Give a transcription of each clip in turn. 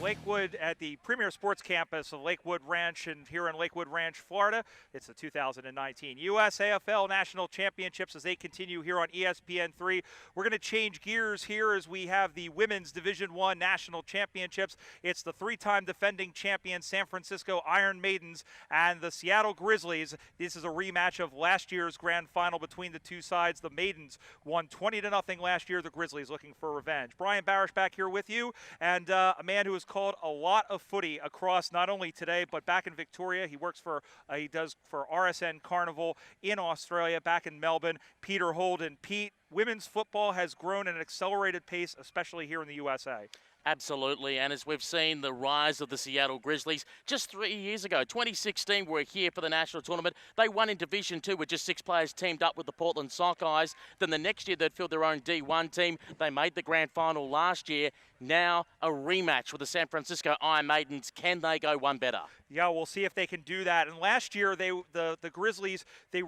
Lakewood at the Premier Sports Campus of Lakewood Ranch and here in Lakewood Ranch, Florida. It's the 2019 USAFL National Championships as they continue here on ESPN3. We're going to change gears here as we have the Women's Division I National Championships. It's the three-time defending champion San Francisco Iron Maidens and the Seattle Grizzlies. This is a rematch of last year's grand final between the two sides. The Maidens won 20-0 last year. The Grizzlies looking for revenge. Brian Barish back here with you, and a man who has called a lot of footy across not only today but back in Victoria. He works for he does for RSN Carnival in Australia, back in Melbourne. Peter Holden. Pete, women's football has grown at an accelerated pace, especially here in the USA. Absolutely, and as we've seen the rise of the Seattle Grizzlies, just 3 years ago, 2016, we're here for the national tournament. They won in Division 2 with just 6 players teamed up with the Portland Sockeyes. Then the next year, they'd filled their own D1 team. They made the grand final last year. Now a rematch with the San Francisco Iron Maidens. Can they go one better? Yeah, we'll see if they can do that. And last year, the Grizzlies, they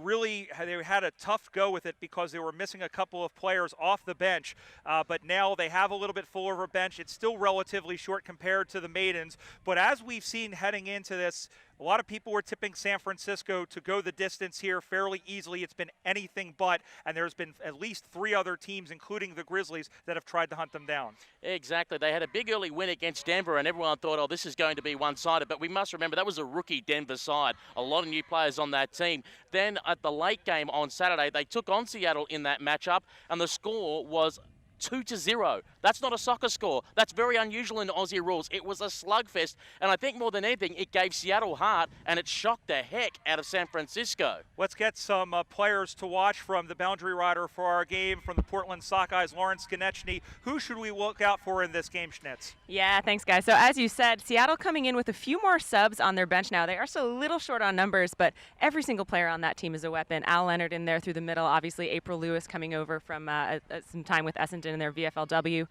had a tough go with it because they were missing a couple of players off the bench. But now they have a little bit fuller of a bench. It's still relatively short compared to the Maidens. But as we've seen heading into this, a lot of people were tipping San Francisco to go the distance here fairly easily. It's been anything but, and there's been at least 3 other teams, including the Grizzlies, that have tried to hunt them down. Exactly. They had a big early win against Denver, and everyone thought, oh, this is going to be one-sided. But we must remember that was a rookie Denver side. A lot of new players on that team. Then at the late game on Saturday, they took on Seattle in that matchup, and the score was 2-0. That's not a soccer score. That's very unusual in Aussie rules. It was a slugfest, and I think more than anything, it gave Seattle heart, and it shocked the heck out of San Francisco. Let's get some players to watch from the boundary rider for our game from the Portland Sockeyes, Lawrence Konechny. Who should we look out for in this game, Schnitz? Yeah, thanks, guys. So as you said, Seattle coming in with a few more subs on their bench now. They are still a little short on numbers, but every single player on that team is a weapon. Al Leonard in there through the middle. Obviously, April Lewis coming over from some time with Essendon in their VFLW.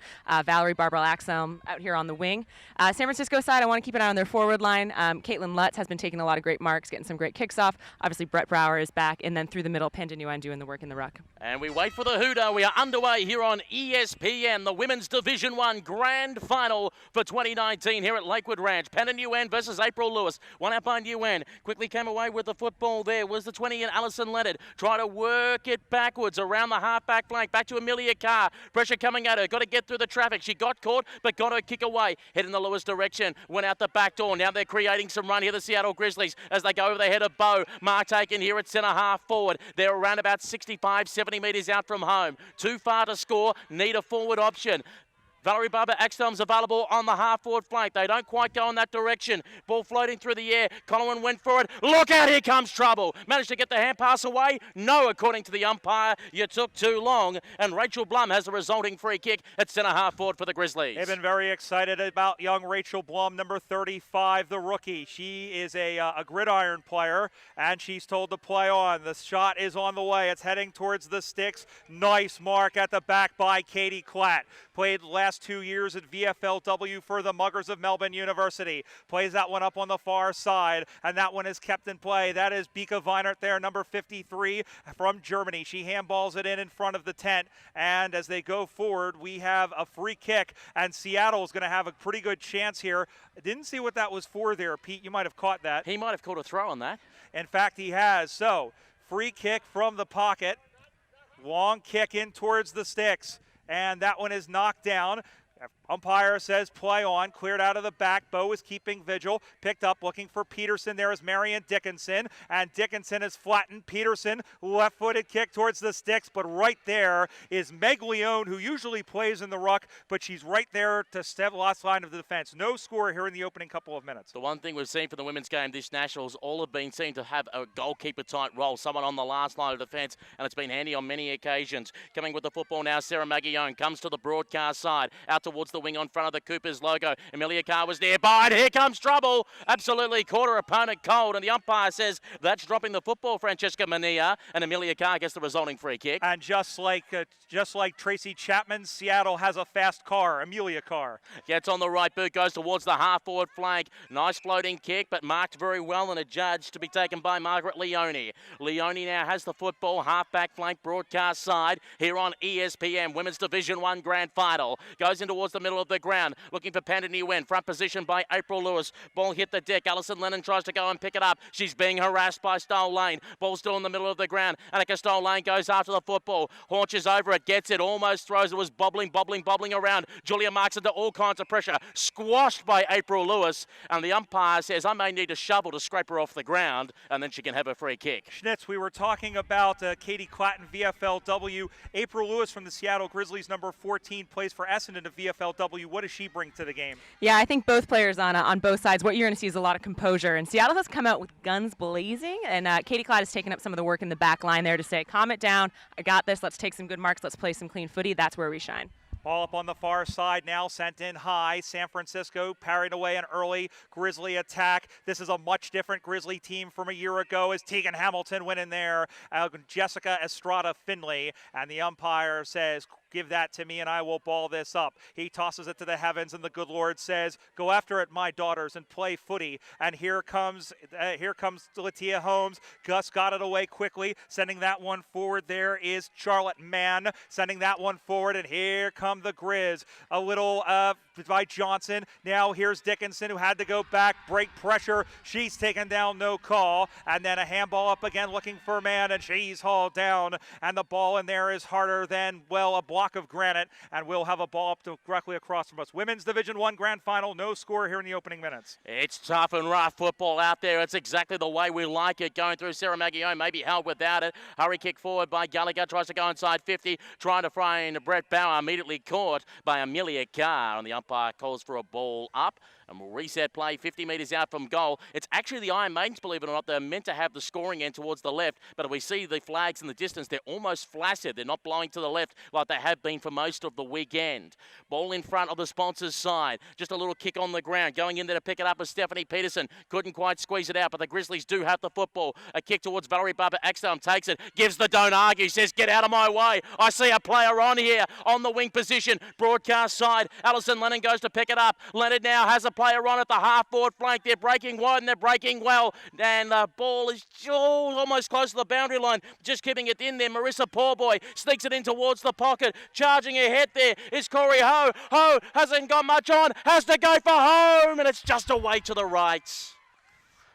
Valerie Barbara-Axelm out here on the wing. San Francisco side, I want to keep an eye on their forward line. Caitlin Lutz has been taking a lot of great marks, getting some great kicks off. Obviously, Brett Brower is back, and then through the middle, Pandanuan doing the work in the ruck. And we wait for the hooter. We are underway here on ESPN, the Women's Division 1 Grand Final for 2019 here at Lakewood Ranch. Pandanuan versus April Lewis. One out by Nguyen. Quickly came away with the football there. Was the 20 and Alison Leonard. Try to work it backwards around the half-back flank. Back to Amelia Carr. Pressure coming at her. Got to get through the traffic. She got caught, but got her kick away. Head in the Lewis direction. Went out the back door. Now they're creating some run here, the Seattle Grizzlies, as they go over the head of Bo. Mark taken here at centre half forward. They're around about 65, 70 metres out from home. Too far to score. Need a forward option. Valerie Barbara-Axelm's available on the half-forward flank. They don't quite go in that direction. Ball floating through the air. Colin went for it. Look out, here comes trouble. Managed to get the hand pass away? No, according to the umpire. You took too long. And Rachel Blum has the resulting free kick at centre half-forward for the Grizzlies. They've been very excited about young Rachel Blum, number 35, the rookie. She is a gridiron player, and she's told to play on. The shot is on the way. It's heading towards the sticks. Nice mark at the back by Katie Klatt. Played last 2 years at VFLW for the Muggers of Melbourne University. Plays that one up on the far side, and that one is kept in play. That is Bika Weinert there, number 53 from Germany. She handballs it in front of the tent, and as they go forward, we have a free kick, and Seattle's going to have a pretty good chance here. I didn't see what that was for there, Pete. You might have caught that. He might have caught a throw on that. In fact, he has. So, free kick from the pocket. Long kick in towards the sticks. And that one is knocked down. Umpire says play on, cleared out of the back. Bo is keeping vigil, picked up, looking for Peterson. There is Marion Dickinson, and Dickinson is flattened. Peterson, left-footed kick towards the sticks, but right there is Meg Leone, who usually plays in the ruck, but she's right there to step last line of the defense. No score here in the opening couple of minutes. The one thing we've seen for the women's game this Nationals, all have been seen to have a goalkeeper-type role, someone on the last line of defense, and it's been handy on many occasions. Coming with the football now, Sarah Maguillone comes to the broadcast side, out towards the wing on front of the Coopers logo. Amelia Carr was nearby, and here comes trouble. Absolutely caught her opponent cold, and the umpire says that's dropping the football, Francesca Mania, and Amelia Carr gets the resulting free kick. And just like Tracy Chapman, Seattle has a fast car, Amelia Carr. Gets on the right boot, goes towards the half-forward flank. Nice floating kick, but marked very well and adjudged to be taken by Margaret Leone. Leone now has the football, half-back flank broadcast side here on ESPN, Women's Division 1 Grand Final. Goes into towards the middle of the ground, looking for Panda Nguyen. Front position by April Lewis. Ball hit the deck. Alison Lennon tries to go and pick it up. She's being harassed by Stoll Lane. Ball still in the middle of the ground. Annika Stoll Lane goes after the football. Haunches over it, gets it, almost throws. It was bobbling around. Julia Marks into all kinds of pressure. Squashed by April Lewis. And the umpire says, I may need a shovel to scrape her off the ground, and then she can have a free kick. Schnitz, we were talking about Katie Clatton, VFLW. April Lewis from the Seattle Grizzlies, number 14, plays for Essendon of VFLW. What does she bring to the game? Yeah, I think both players on both sides, what you're going to see is a lot of composure. And Seattle has come out with guns blazing, and Katie Clatton has taken up some of the work in the back line there to say, calm it down, I got this, let's take some good marks, let's play some clean footy. That's where we shine. Ball up on the far side now, sent in high. San Francisco parried away an early Grizzly attack. This is a much different Grizzly team from a year ago as Tegan Hamilton went in there. Jessica Estrada Finley, and the umpire says, give that to me and I will ball this up. He tosses it to the heavens and the good Lord says, go after it, my daughters, and play footy. And here comes Latia Holmes. Gus got it away quickly, sending that one forward. There is Charlotte Mann sending that one forward, and here come the Grizz. A little by Johnson. Now here's Dickinson, who had to go back, break pressure. She's taken down, no call. And then a handball up again looking for Mann, and she's hauled down. And the ball in there is harder than, well, a block of granite, and we'll have a ball up directly across from us. Women's Division I Grand Final, no score here in the opening minutes. It's tough and rough football out there. It's exactly the way we like it. Going through Sarah Maguillon, maybe held without it. Hurry kick forward by Gallagher, tries to go inside 50, trying to find Brett Bauer, immediately caught by Amelia Carr, and the umpire calls for a ball up. And we'll reset play 50 metres out from goal. It's actually the Iron Maidens, believe it or not. They're meant to have the scoring end towards the left, but we see the flags in the distance. They're almost flaccid. They're not blowing to the left like they have been for most of the weekend. Ball in front of the sponsors' side. Just a little kick on the ground. Going in there to pick it up is Stephanie Peterson. Couldn't quite squeeze it out, but the Grizzlies do have the football. A kick towards Valerie Barber-Axthelm. Takes it. Gives the don't argue. Says, get out of my way. I see a player on here on the wing position. Broadcast side. Alison Lennon goes to pick it up. Leonard now has a player on at the half-forward flank. They're breaking wide and they're breaking well. And the ball is almost close to the boundary line. Just keeping it in there. Marissa Poorboy sneaks it in towards the pocket. Charging ahead there is Corey Ho. Ho hasn't got much on. Has to go for home. And it's just away to the right.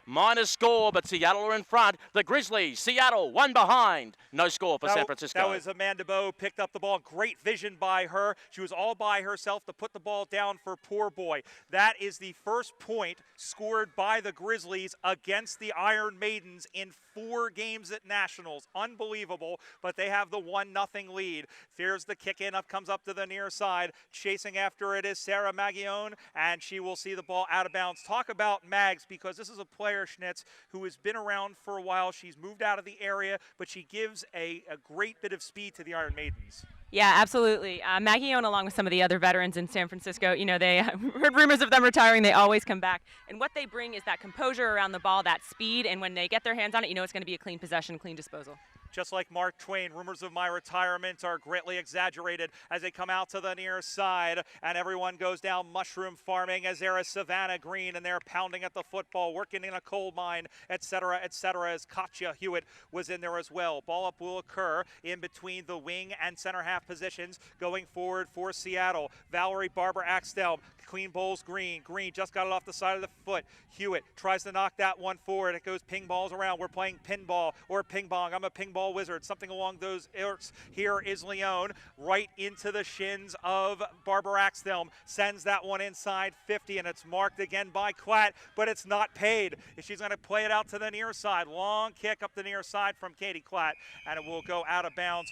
Minor score, but Seattle are in front. The Grizzlies, Seattle, one behind. No score for San Francisco. That was Amanda Bowe, picked up the ball. Great vision by her. She was all by herself to put the ball down for Poorboy. That is the first point scored by the Grizzlies against the Iron Maidens in 4 games at Nationals. Unbelievable, but they have the 1-0 lead. There's the kick in, comes up to the near side. Chasing after it is Sarah Maguillon, and she will see the ball out of bounds. Talk about Mags, because this is a player, Schnitz, who has been around for a while. She's moved out of the area, but she gives a great bit of speed to the Iron Maidens. Yeah, absolutely. Maguillon, along with some of the other veterans in San Francisco, you know, they heard rumors of them retiring. They always come back. And what they bring is that composure around the ball, that speed, and when they get their hands on it, you know it's going to be a clean possession, clean disposal. Just like Mark Twain, rumors of my retirement are greatly exaggerated as they come out to the near side, and everyone goes down mushroom farming as there is Savannah Green, and they're pounding at the football, working in a coal mine, etc., as Katja Hewitt was in there as well. Ball up will occur in between the wing and center half positions, going forward for Seattle. Valerie Barber-Axthelm, clean bowls Green. Green just got it off the side of the foot. Hewitt tries to knock that one forward. It goes ping balls around. We're playing pinball or ping pong. I'm a ping ball wizard, something along those ilks. Here is Leone right into the shins of Barber-Axthelm. Sends that one inside 50, and it's marked again by Klatt, but it's not paid. She's going to play it out to the near side. Long kick up the near side from Katie Klatt, and it will go out of bounds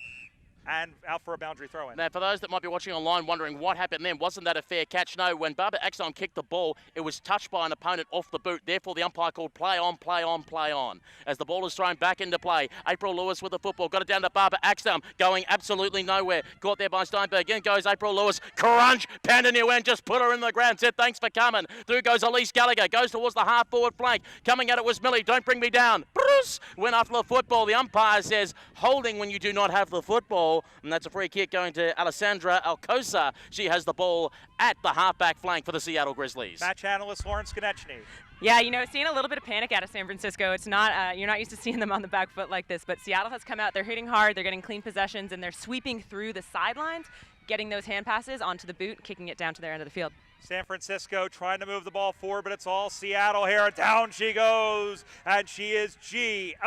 and out for a boundary throw-in. Now, for those that might be watching online wondering what happened then, wasn't that a fair catch? No, when Barber-Axthelm kicked the ball, it was touched by an opponent off the boot. Therefore, the umpire called play on, play on, play on. As the ball is thrown back into play, April Lewis with the football, got it down to Barber-Axthelm, going absolutely nowhere. Caught there by Steinberg. In goes April Lewis. Crunch! Panda Nguyen just put her in the ground. Said, thanks for coming. Through goes Elise Gallagher. Goes towards the half-forward flank. Coming at it was Millie. Don't bring me down. Bruce went after the football. The umpire says, holding when you do not have the football. And that's a free kick going to Alessandra Alcosa. She has the ball at the halfback flank for the Seattle Grizzlies. Match analyst Lawrence Konechny. Yeah, you know, seeing a little bit of panic out of San Francisco. It's not, you're not used to seeing them on the back foot like this, but Seattle has come out. They're hitting hard. They're getting clean possessions, and they're sweeping through the sidelines. getting those hand passes onto the boot, kicking it down to their end of the field. San Francisco trying to move the ball forward, but it's all Seattle here. Down she goes, and she is G-O-N-E,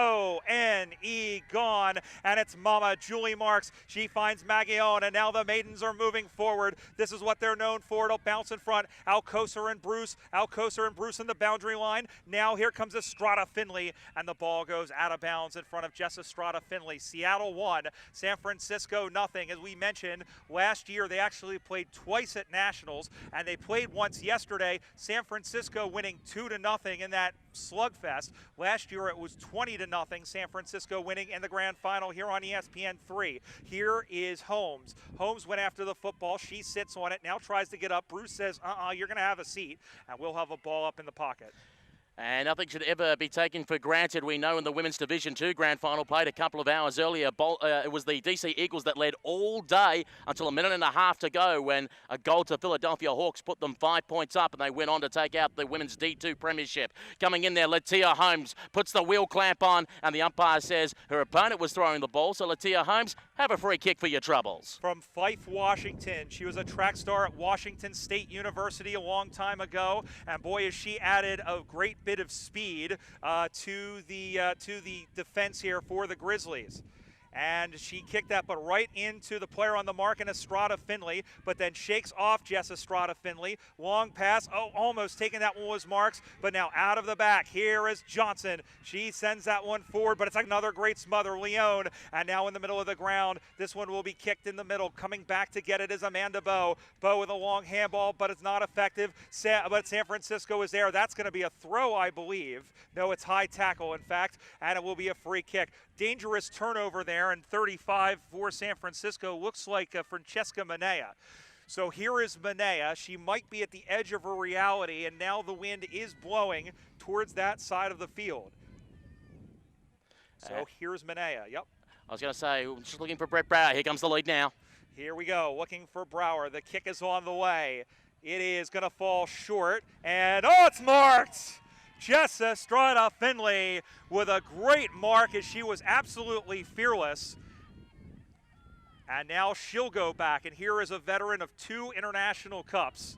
gone. And it's Mama Julie Marks. She finds Maguion, and now the Maidens are moving forward. This is what they're known for. It'll bounce in front. Alcocer and Bruce in the boundary line. Now here comes Estrada Finley, and the ball goes out of bounds in front of Jess Estrada Finley. Seattle 1, San Francisco nothing. As we mentioned, last year they actually played twice at Nationals, and they played once yesterday. San Francisco winning 2-0 in that slugfest. Last year it was 20-0. San Francisco winning in the grand final here on ESPN3. Here is Holmes. Holmes went after the football. She sits on it, now tries to get up. Bruce says, you're going to have a seat, and we'll have a ball up in the pocket. And nothing should ever be taken for granted. We know in the Women's Division 2 Grand Final played a couple of hours earlier. It was the DC Eagles that led all day until a minute and a half to go when a goal to Philadelphia Hawks put them 5 points up, and they went on to take out the Women's D2 Premiership. Coming in there, Lydia Holmes puts the wheel clamp on, and the umpire says her opponent was throwing the ball, so Lydia Holmes, have a free kick for your troubles. From Fife, Washington. She was a track star at Washington State University a long time ago, and boy, has she added a great bit of speed to the defense here for the Grizzlies. And she kicked that, but right into the player on the mark in Estrada Finley, but then shakes off Jess Estrada Finley. Long pass, almost taking that one was Marks, but now out of the back. Here is Johnson. She sends that one forward, but it's another great smother. Leone, and now in the middle of the ground. This one will be kicked in the middle. Coming back to get it is Amanda Bowe. Bowe with a long handball, but it's not effective. But San Francisco is there. That's going to be a throw, I believe. No, it's high tackle, in fact, and it will be a free kick. Dangerous turnover there, and 35 for San Francisco. Looks like Francesca Manea. So here is Manea. She might be at the edge of her reality, and now the wind is blowing towards that side of the field. So here's Manea. Yep. I was going to say, just looking for Brett Brower. Here comes the lead now. Here we go, looking for Brower. The kick is on the way. It is going to fall short, and it's marked! Jess Estrada Finley with a great mark, as she was absolutely fearless. And now she'll go back, and here is a veteran of 2 international cups.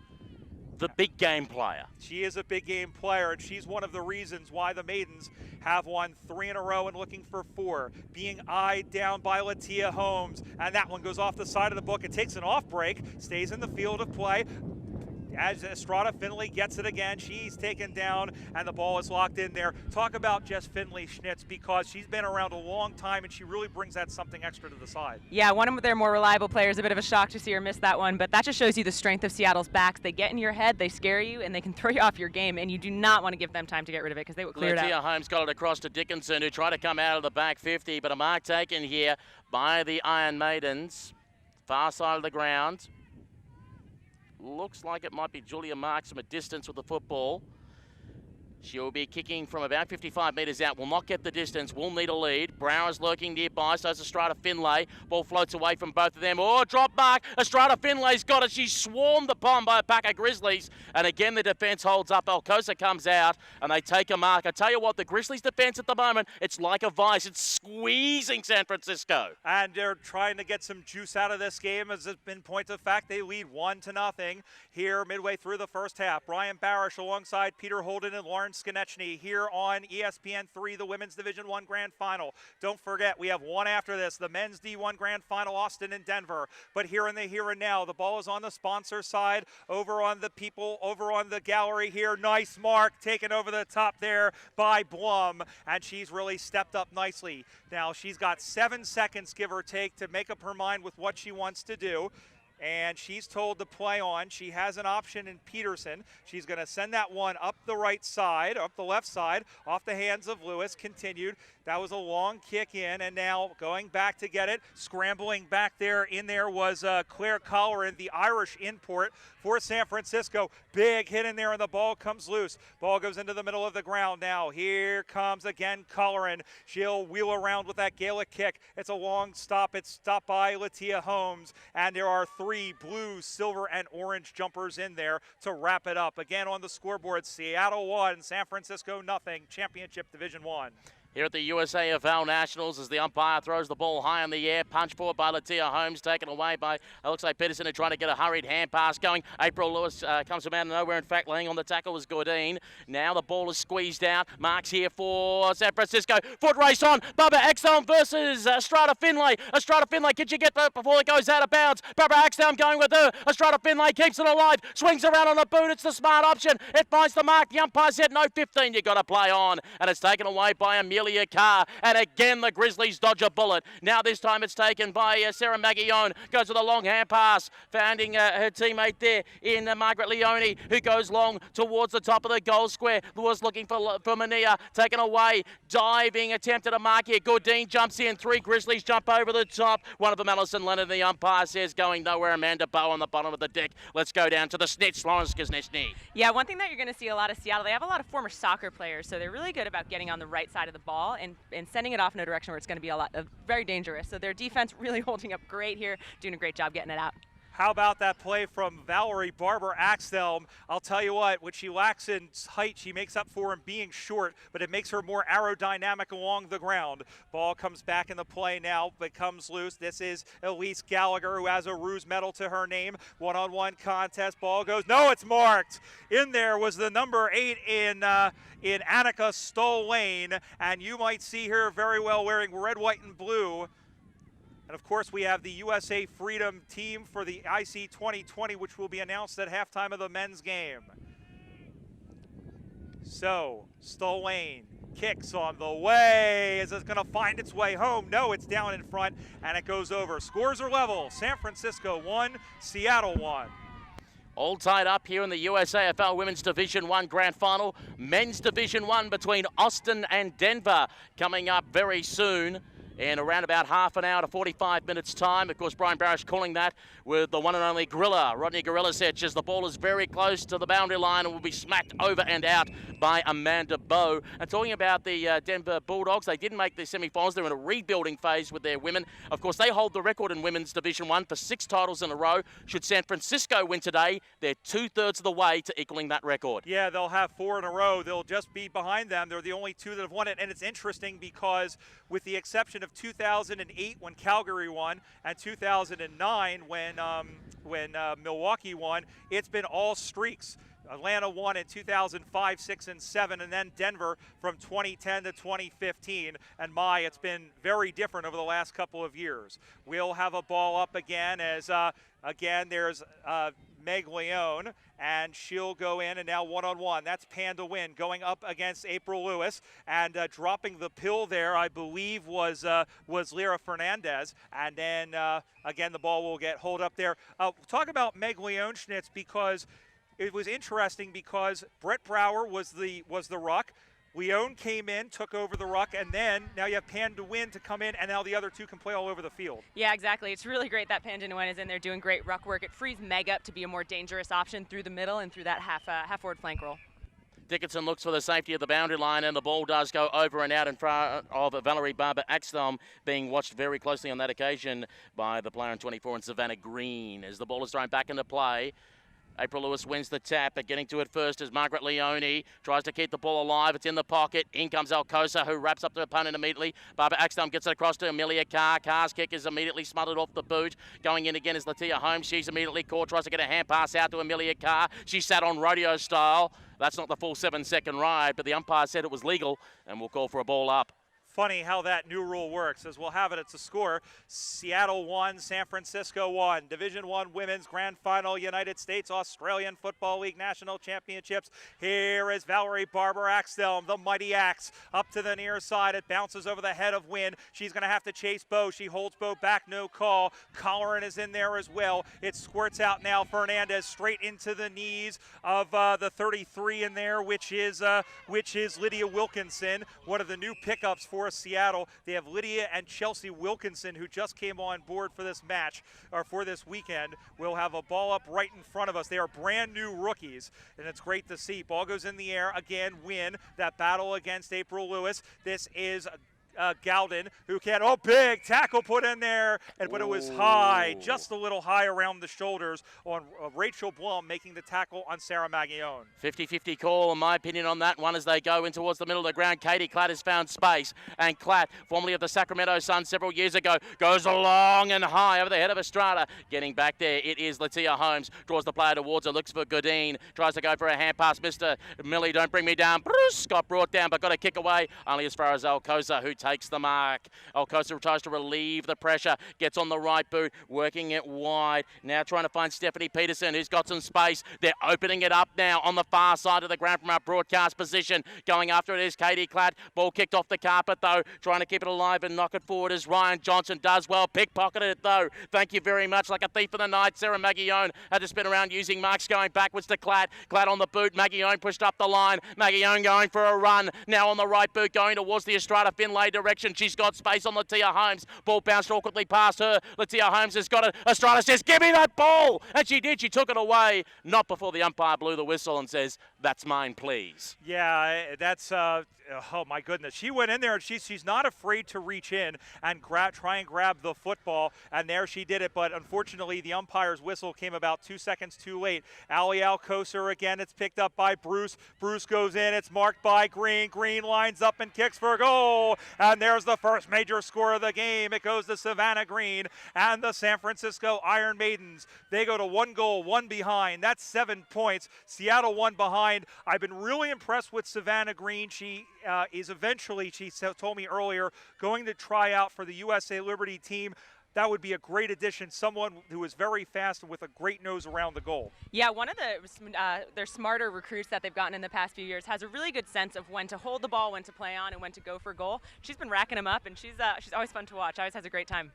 The big game player. She is a big game player, and she's one of the reasons why the Maidens have won 3 in a row and looking for 4. Being eyed down by Lydia Holmes, and that one goes off the side of the book. It takes an off break, stays in the field of play. As Estrada Finley gets it again, she's taken down, and the ball is locked in there. Talk about Jess Finley, Schnitz, because she's been around a long time, and she really brings that something extra to the side. Yeah, one of their more reliable players. A bit of a shock to see her miss that one, but that just shows you the strength of Seattle's backs. They get in your head, they scare you, and they can throw you off your game, and you do not want to give them time to get rid of it because they will clear it out. Lydia Holmes got it across to Dickinson, who tried to come out of the back 50, but a mark taken here by the Iron Maidens. Far side of the ground. Looks like it might be Julia Marks from a distance with the football. She'll be kicking from about 55 metres out. Will not get the distance. Will need a lead. Brower's lurking nearby. So is Estrada Finlay. Ball floats away from both of them. Drop mark. Estrada Finlay's got it. She's swarmed upon by a pack of Grizzlies. And again, the defence holds up. Alcocer comes out and they take a mark. I tell you what, the Grizzlies defence at the moment, it's like a vice. It's squeezing San Francisco. And they're trying to get some juice out of this game. As it's been point of fact, they lead 1-0 here midway through the first half. Brian Barish alongside Peter Holden and Lauren Skonechny here on ESPN3, the Women's Division 1 Grand Final. Don't forget, we have one after this, the Men's D1 Grand Final, Austin and Denver. But here in the here and now, the ball is on the sponsor side, over on the gallery here. Nice mark taken over the top there by Blum, and she's really stepped up nicely. Now, she's got 7 seconds, give or take, to make up her mind with what she wants to do. And she's told to play on. She has an option in Peterson. She's going to send that one up the right side, up the left side, off the hands of Lewis. Continued. That was a long kick in, and now going back to get it. Scrambling back there. In there was Claire Colleran, the Irish import for San Francisco. Big hit in there, and the ball comes loose. Ball goes into the middle of the ground now. Here comes again Colleran. She'll wheel around with that Gaelic kick. It's a long stop. It's stopped by Lydia Holmes, and there are 3 blue, silver, and orange jumpers in there to wrap it up. Again on the scoreboard, Seattle 1, San Francisco 0, Championship Division 1. here at the USAFL Nationals as the umpire throws the ball high in the air. Punch forward by Lydia Holmes, taken away by, it looks like Peterson, trying to get a hurried hand pass going. April Lewis comes from out of nowhere. In fact, laying on the tackle was Gordine. Now the ball is squeezed out. Marks here for San Francisco. Foot race on. Barbara Axelm versus Estrada Finlay. Estrada Finlay, can you get that before it goes out of bounds? Barbara Axelm going with her. Estrada Finlay keeps it alive. Swings around on the boot. It's the smart option. It finds the mark. The umpire said no 15. You got to play on. And it's taken away by Amelia Carr, and again the Grizzlies dodge a bullet. Now this time it's taken by Sarah Maguillon, goes with a long hand pass, finding her teammate there in Margaret Leone, who goes long towards the top of the goal square. Was looking for Mania, taken away, diving, attempted a mark here. Gordine jumps in, 3 Grizzlies jump over the top. One of them, Alison Leonard, the umpire says going nowhere. Amanda Bow on the bottom of the deck. Let's go down to the snitch, Lawrence Kuznechny. Yeah, one thing that you're going to see a lot of Seattle, they have a lot of former soccer players, so they're really good about getting on the right side of the ball and sending it off in a direction where it's going to be very dangerous. So their defense really holding up great here, doing a great job getting it out. How about that play from Valerie Barber Axelm? I'll tell you what she lacks in height, she makes up for in being short, but it makes her more aerodynamic along the ground. Ball comes back in the play now, but comes loose. This is Elise Gallagher, who has a Ruse medal to her name. One-on-one contest, ball goes, no, it's marked. In there was the number 8 in Annika Stoll-Lane, and you might see her very well wearing red, white, and blue. And, of course, we have the USA Freedom team for the IC 2020, which will be announced at halftime of the men's game. So, Stoll-Lane kicks on the way. Is it going to find its way home? No, it's down in front, and it goes over. Scores are level. San Francisco 1, Seattle 1. All tied up here in the USAFL Women's Division 1 Grand Final. Men's Division 1 between Austin and Denver coming up very soon. In around about half an hour to 45 minutes time. Of course, Brian Barish calling that with the one and only Gorilla, Rodney Gorillasech, as the ball is very close to the boundary line and will be smacked over and out by Amanda Bow. And talking about the Denver Bulldogs, they didn't make the semi-finals. They're in a rebuilding phase with their women. Of course, they hold the record in Women's Division 1 for 6 titles in a row. Should San Francisco win today, they're 2/3 of the way to equaling that record. Yeah, they'll have 4 in a row. They'll just be behind them. They're the only 2 that have won it. And it's interesting because with the exception of 2008 when Calgary won and 2009 when Milwaukee won, it's been all streaks. Atlanta won in 2005, 6, and 7, and then Denver from 2010 to 2015. And it's been very different over the last couple of years. We'll have a ball up again as, again, there's Meg Leone, and she'll go in, and now one-on-one. That's Panda Win going up against April Lewis, and dropping the pill there, I believe, was Lyra Fernandez. And then, again, the ball will get hold up there. Talk about Meg Leone Schnitz, because it was interesting because Brett Brower was the ruck. Leone came in, took over the ruck, and then now you have Panda Win to come in, and now the other 2 can play all over the field. Yeah, exactly. It's really great that Panda Win is in there doing great ruck work. It frees Meg up to be a more dangerous option through the middle and through that half-forward flank roll. Dickinson looks for the safety of the boundary line, and the ball does go over and out in front of Valerie Barber Axelm, being watched very closely on that occasion by the player in 24 and Savannah Green. As the ball is thrown back into play, April Lewis wins the tap, but getting to it first is Margaret Leone. Tries to keep the ball alive. It's in the pocket. In comes Alcosa, who wraps up the opponent immediately. Barbara Axelm gets it across to Amelia Carr. Carr's kick is immediately smothered off the boot. Going in again is Lydia Holmes. She's immediately caught. Tries to get a hand pass out to Amelia Carr. She sat on rodeo style. That's not the full 7-second ride, but the umpire said it was legal, and we'll call for a ball up. Funny how that new rule works. As we'll have it, it's a score. Seattle 1, San Francisco 1. Division 1 Women's Grand Final, United States Australian Football League National Championships. Here is Valerie Barber Axelm, the mighty axe, up to the near side. It bounces over the head of Win. She's going to have to chase Bow. She holds Bow back, no call. Colleran is in there as well. It squirts out now. Fernandez straight into the knees of the 33 in there, which is Lydia Wilkinson, one of the new pickups for Seattle. They have Lydia and Chelsea Wilkinson, who just came on board for this match, or for this weekend. We'll have a ball up right in front of us. They are brand new rookies, and it's great to see. Ball goes in the air again. Win that battle against April Lewis. This is Gowden, who can, big tackle put in there, but it was high, just a little high around the shoulders on Rachel Blum, making the tackle on Sarah Maglione. 50-50 call, in my opinion, on that one as they go in towards the middle of the ground. Katie Klatt has found space, and Klatt, formerly of the Sacramento Suns several years ago, goes long and high over the head of Estrada. Getting back there, it is Latia Holmes, draws the player towards her, looks for Godin, tries to go for a hand pass. Mr. Millie, don't bring me down. Bruce got brought down, but got a kick away, only as far as Alcosa, who takes the mark. Alcosa tries to relieve the pressure, gets on the right boot, working it wide. Now trying to find Stephanie Peterson, who's got some space. They're opening it up now on the far side of the ground from our broadcast position. Going after it is Katie Klatt. Ball kicked off the carpet, though. Trying to keep it alive and knock it forward as Ryan Johnson does well. Pickpocketed it, though. Thank you very much. Like a thief in the night, Sarah Maglione had to spin around using marks, going backwards to Klatt. Klatt on the boot. Maglione pushed up the line. Maglione going for a run. Now on the right boot, going towards the Estrada Finlay direction. She's got space on Latia Holmes. Ball bounced awkwardly past her. Latia Holmes has got it. Estrada says, give me that ball! And she did. She took it away. Not before the umpire blew the whistle and says, that's mine, please. Yeah, that's, oh my goodness. She went in there and she's not afraid to reach in and try and grab the football, and there she did it, but unfortunately the umpire's whistle came about 2 seconds too late. Ali Alcocer again, it's picked up by Bruce. Bruce goes in, it's marked by Green. Green lines up and kicks for a goal, and there's the first major score of the game. It goes to Savannah Green and the San Francisco Iron Maidens. They go to 1 goal, 1 behind. That's 7 points. Seattle 1 behind. I've been really impressed with Savannah Green. She is eventually, she told me earlier, going to try out for the USA Liberty team. That would be a great addition, someone who is very fast and with a great nose around the goal. Yeah, one of their smarter recruits that they've gotten in the past few years has a really good sense of when to hold the ball, when to play on, and when to go for goal. She's been racking them up, and she's always fun to watch. Always has a great time.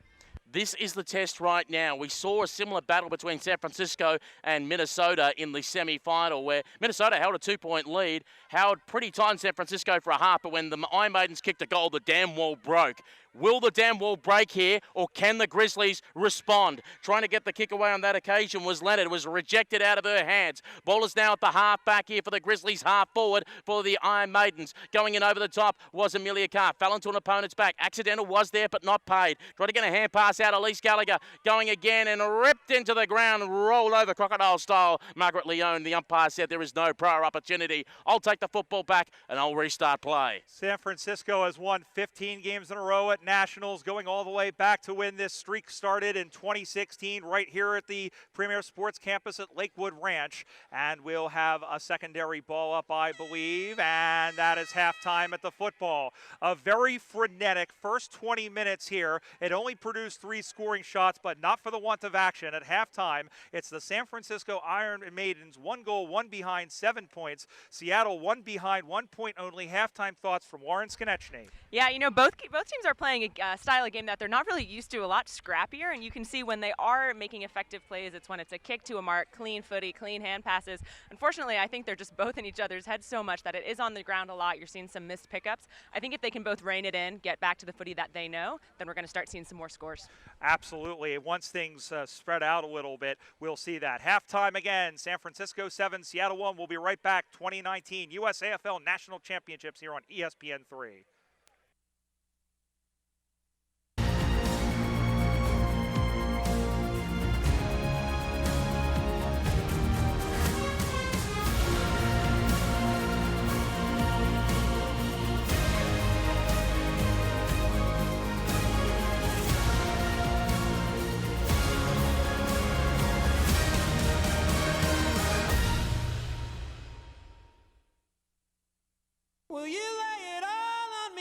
This is the test right now. We saw a similar battle between San Francisco and Minnesota in the semi-final, where Minnesota held a 2-point lead, held pretty tight in San Francisco for a half, but when the Iron Maidens kicked a goal, the dam wall broke. Will the dam wall break here, or can the Grizzlies respond? Trying to get the kick away on that occasion was Leonard. It was rejected out of her hands. Ball is now at the half back here for the Grizzlies, half forward for the Iron Maidens. Going in over the top was Amelia Carr. Fell into an opponent's back. Accidental was there, but not paid. Tried to get a hand pass out. Elise Gallagher going again and ripped into the ground, rolled over crocodile style. Margaret Leone, the umpire, said there is no prior opportunity. I'll take the football back and I'll restart play. San Francisco has won 15 games in a row at Nationals, going all the way back to when this streak started in 2016 right here at the Premier Sports Campus at Lakewood Ranch. And we'll have a secondary ball up, I believe, and that is halftime at the football. A very frenetic first 20 minutes here. It only produced 3 scoring shots, but not for the want of action. At halftime, it's the San Francisco Iron Maidens, 1 goal, 1 behind, 7 points. Seattle 1 behind, 1 point only. Halftime thoughts from Warren Skonechny. Yeah, you know, both teams are playing a style of game that they're not really used to, a lot scrappier, and you can see when they are making effective plays, it's when it's a kick to a mark, clean footy, clean hand passes. Unfortunately, I think they're just both in each other's heads so much that it is on the ground a lot. You're seeing some missed pickups. I think if they can both rein it in, get back to the footy that they know, then we're going to start seeing some more scores. Absolutely. Once things spread out a little bit, we'll see that. Halftime again, San Francisco 7, Seattle 1. We'll be right back. 2019 USAFL National Championships here on ESPN3. Will you lay it all on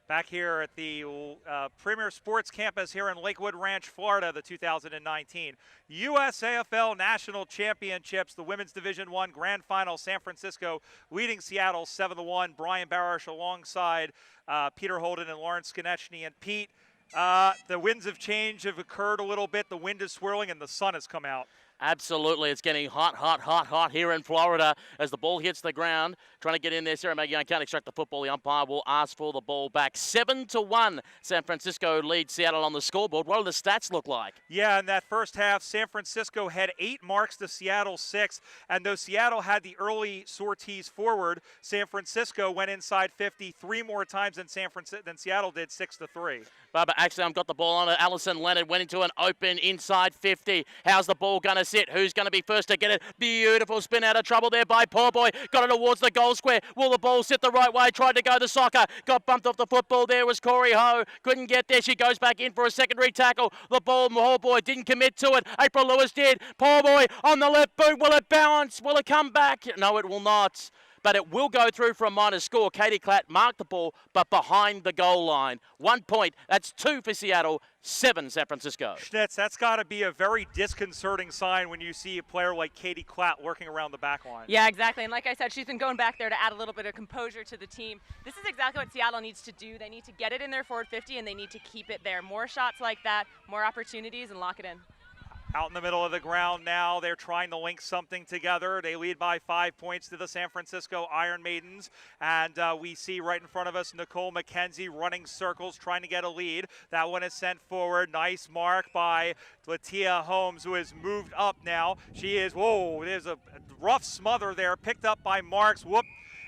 Back here at the Premier Sports Campus here in Lakewood Ranch, Florida, the 2019 USAFL National Championships, the Women's Division I Grand Final, San Francisco leading Seattle 7-1. Brian Barish alongside Peter Holden and Lawrence Konechny. And Pete, the winds of change have occurred a little bit. The wind is swirling and the sun has come out. Absolutely. It's getting hot here in Florida as the ball hits the ground. Trying to get in there. Sarah Magian can't extract the football. The umpire will ask for the ball back. 7-1. San Francisco leads Seattle on the scoreboard. What do the stats look like? Yeah, in that first half, San Francisco had 8 marks to Seattle's 6. And though Seattle had the early sorties forward, San Francisco went inside 50 3 more times than Seattle did, 6-3. Barbara Axelm got the ball on it. Allison Leonard went into an open inside 50. How's the ball going to sit? Who's going to be first to get it? Beautiful spin out of trouble there by Poor Boy. Got it towards the goal square. Will the ball sit the right way? Tried to go the soccer. Got bumped off the football. There was Corey Ho. Couldn't get there. She goes back in for a secondary tackle. The ball, Poor Boy didn't commit to it. April Lewis did. Poor Boy on the left boot. Will it bounce? Will it come back? No, it will not. But it will go through for a minor score. Katie Klatt marked the ball, but behind the goal line. 1 point. That's 2 for Seattle, 7 San Francisco. Schnitz, that's got to be a very disconcerting sign when you see a player like Katie Klatt lurking around the back line. Yeah, exactly. And like I said, she's been going back there to add a little bit of composure to the team. This is exactly what Seattle needs to do. They need to get it in their forward 50, and they need to keep it there. More shots like that, more opportunities, and lock it in. Out in the middle of the ground now, they're trying to link something together. They lead by 5 points to the San Francisco Iron Maidens. And we see right in front of us Nicole McKenzie running circles, trying to get a lead. That one is sent forward. Nice mark by Latia Holmes, who has moved up now. She is, whoa, there's a rough smother there, picked up by Marks. Whoop.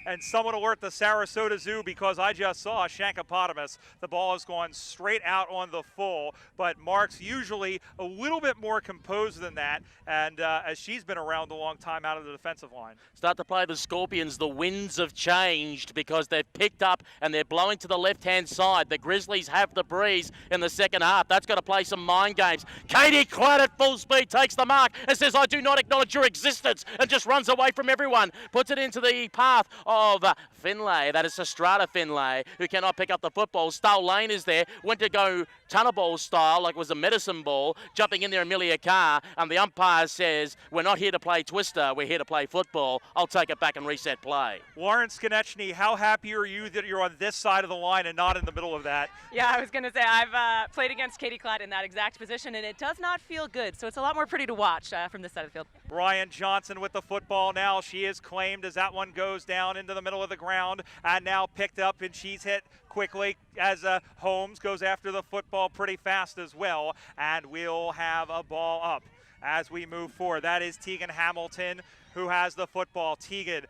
And someone alert the Sarasota Zoo because I just saw a Shankopotamus. The ball has gone straight out on the full, but Mark's usually a little bit more composed than that, and as she's been around a long time out of the defensive line. Start to play the Scorpions. The winds have changed because they've picked up and they're blowing to the left-hand side. The Grizzlies have the breeze in the second half. That's got to play some mind games. Katie Klatt at full speed takes the mark and says, I do not acknowledge your existence, and just runs away from everyone. Puts it into the path of Finlay. That is Estrada Finlay, who cannot pick up the football. Stull Lane is there. Went to go tunnel ball style like it was a medicine ball. Jumping in there, Amelia Carr. And the umpire says, we're not here to play twister. We're here to play football. I'll take it back and reset play. Lawrence Konechny, how happy are you that you're on this side of the line and not in the middle of that? Yeah, I was going to say, I've played against Katie Klatt in that exact position, and it does not feel good. So it's a lot more pretty to watch from this side of the field. Brian Johnson with the football now. She is claimed as that one goes down into the middle of the ground and now picked up, and she's hit quickly as Holmes goes after the football pretty fast as well, and we'll have a ball up as we move forward. That is Tegan Hamilton who has the football. Tegan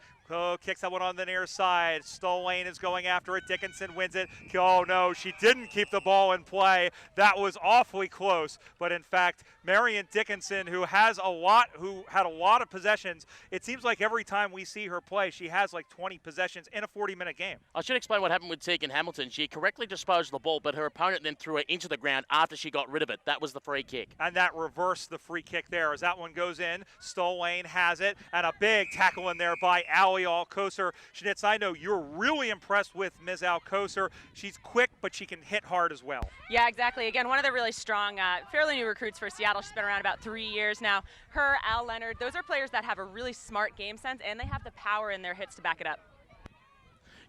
kicks that one on the near side. Stull Lane is going after it. Dickinson wins it. Oh no, she didn't keep the ball in play. That was awfully close. But in fact, Marion Dickinson, who had a lot of possessions, it seems like every time we see her play, she has like 20 possessions in a 40-minute game. I should explain what happened with Tegan Hamilton. She correctly disposed of the ball, but her opponent then threw it into the ground after she got rid of it. That was the free kick. And that reversed the free kick there as that one goes in. Stull Lane has it, and a big tackle in there by Allie Alcocer. Schnitz, I know you're really impressed with Ms. Alcocer. She's quick, but she can hit hard as well. Yeah, exactly. Again, one of the really strong, fairly new recruits for Seattle. She's been around about 3 years now. Her, Al Leonard, those are players that have a really smart game sense, and they have the power in their hits to back it up.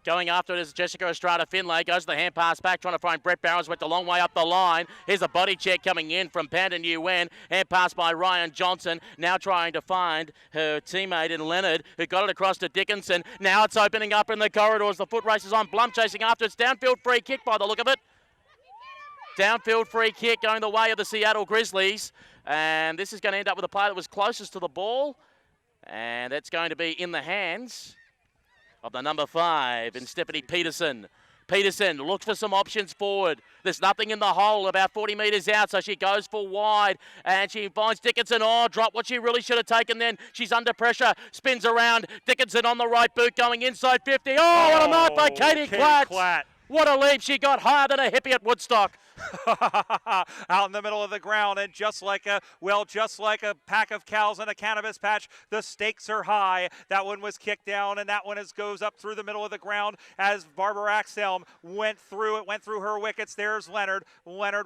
Going after it is Jessica Estrada Finlay. Goes the hand pass back, trying to find Brett Barrows. Went a long way up the line. Here's a body check coming in from Panda Nguyen. Hand pass by Ryan Johnson. Now trying to find her teammate in Leonard, who got it across to Dickinson. Now it's opening up in the corridors. The foot race is on. Blum chasing after. It's downfield free kick by the look of it. Downfield free kick going the way of the Seattle Grizzlies. And this is going to end up with a player that was closest to the ball. And that's going to be in the hands of the number 5 in Stephanie Peterson. Peterson looks for some options forward. There's nothing in the hole, about 40 metres out, so she goes for wide, and she finds Dickinson. Oh, drop what she really should have taken then. She's under pressure, spins around. Dickinson on the right boot, going inside 50. Oh, what a mark by Katie Klatt. What a leap. She got higher than a hippie at Woodstock. Out in the middle of the ground, and just like a pack of cows in a cannabis patch, the stakes are high. That one was kicked down, and that one goes up through the middle of the ground as Barbara Axelm went through her wickets. There's Leonard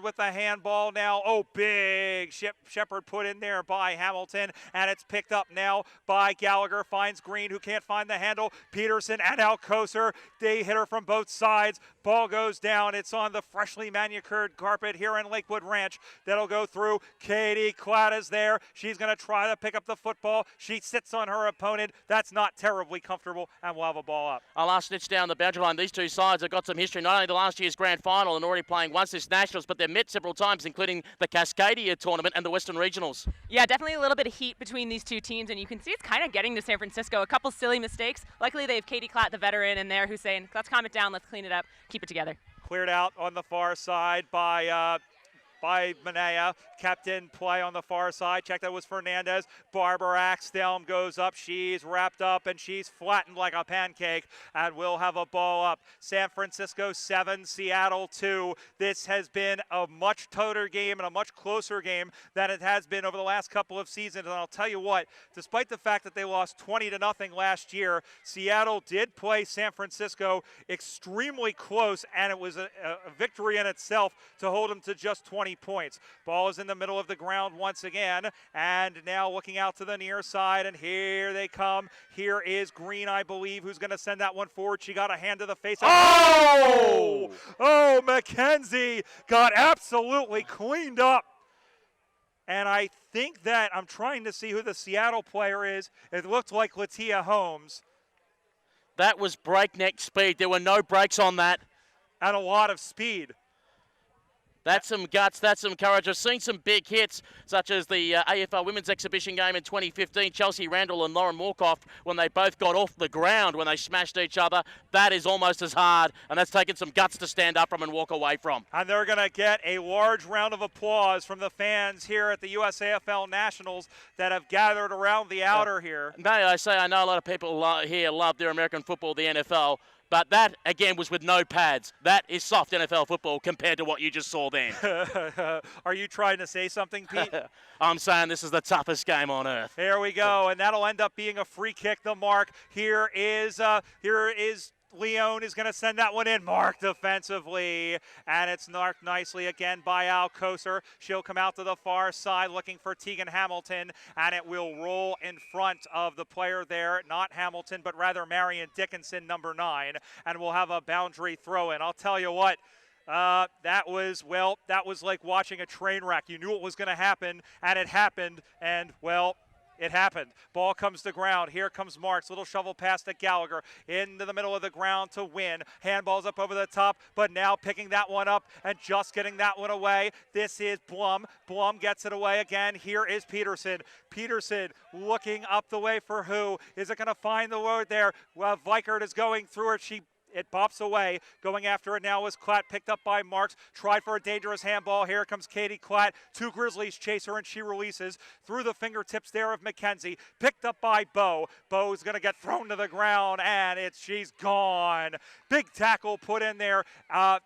with the handball now. Oh, big Shepherd put in there by Hamilton, and it's picked up now by Gallagher. Finds Green, who can't find the handle. Peterson and Alcocer, they hit her from both sides. Ball goes down. It's on the freshly manicured carpet here in Lakewood Ranch. That'll go through. Katie Klatt is there. She's going to try to pick up the football. She sits on her opponent. That's not terribly comfortable, and we'll have a ball up. A last snitch down the boundary line. These two sides have got some history, not only the last year's grand final and already playing once this Nationals, but they've met several times, including the Cascadia tournament and the Western Regionals. Yeah, definitely a little bit of heat between these two teams, and you can see it's kind of getting to San Francisco. A couple silly mistakes. Luckily, they have Katie Klatt, the veteran, in there, who's saying, let's calm it down, let's clean it up, keep it together. Cleared out on the far side by Manea. Kept in play on the far side. Check, that was Fernandez. Barbara Axelm goes up. She's wrapped up and she's flattened like a pancake, and we'll have a ball up. San Francisco 7, Seattle 2. This has been a much tighter game and a much closer game than it has been over the last couple of seasons. And I'll tell you what, despite the fact that they lost 20-0 last year, Seattle did play San Francisco extremely close, and it was a victory in itself to hold them to just 20 points. Ball is in the middle of the ground once again, and now looking out to the near side, and here they come. Here is Green, I believe, who's going to send that one forward. She got a hand to the face. Oh! Oh, Mackenzie got absolutely cleaned up. And I think that I'm trying to see who the Seattle player is. It looked like Latia Holmes. That was breakneck speed. There were no brakes on that. And a lot of speed. That's some guts, that's some courage. I've seen some big hits, such as the AFL Women's Exhibition game in 2015, Chelsea Randall and Lauren Morkoff, when they both got off the ground when they smashed each other. That is almost as hard, and that's taken some guts to stand up from and walk away from. And they're going to get a large round of applause from the fans here at the USAFL Nationals that have gathered around the outer here. May I say, I know a lot of people here love their American football, the NFL, but that, again, was with no pads. That is soft NFL football compared to what you just saw then. Are you trying to say something, Pete? I'm saying this is the toughest game on earth. There we go, and that'll end up being a free kick. The mark here is Leone is going to send that one in, marked defensively, and it's marked nicely again by Alcocer. She'll come out to the far side looking for Tegan Hamilton, and it will roll in front of the player there, not Hamilton, but rather Marion Dickinson, number 9, and we'll have a boundary throw in. I'll tell you what, that was like watching a train wreck. You knew it was going to happen, and it happened, and well, it happened. Ball comes to ground. Here comes Marks. Little shovel pass to Gallagher into the middle of the ground to win. Handballs up over the top, but now picking that one up and just getting that one away. This is Blum. Blum gets it away again. Here is Peterson. Peterson looking up the way for who? Is it going to find the road there? Well, Vikert is going through it. It pops away. Going after it now is Klatt, picked up by Marks. Tried for a dangerous handball. Here comes Katie Klatt. 2 Grizzlies chase her, and she releases through the fingertips there of Mackenzie. Picked up by Bo. Bo's going to get thrown to the ground, and she's gone. Big tackle put in there. I'm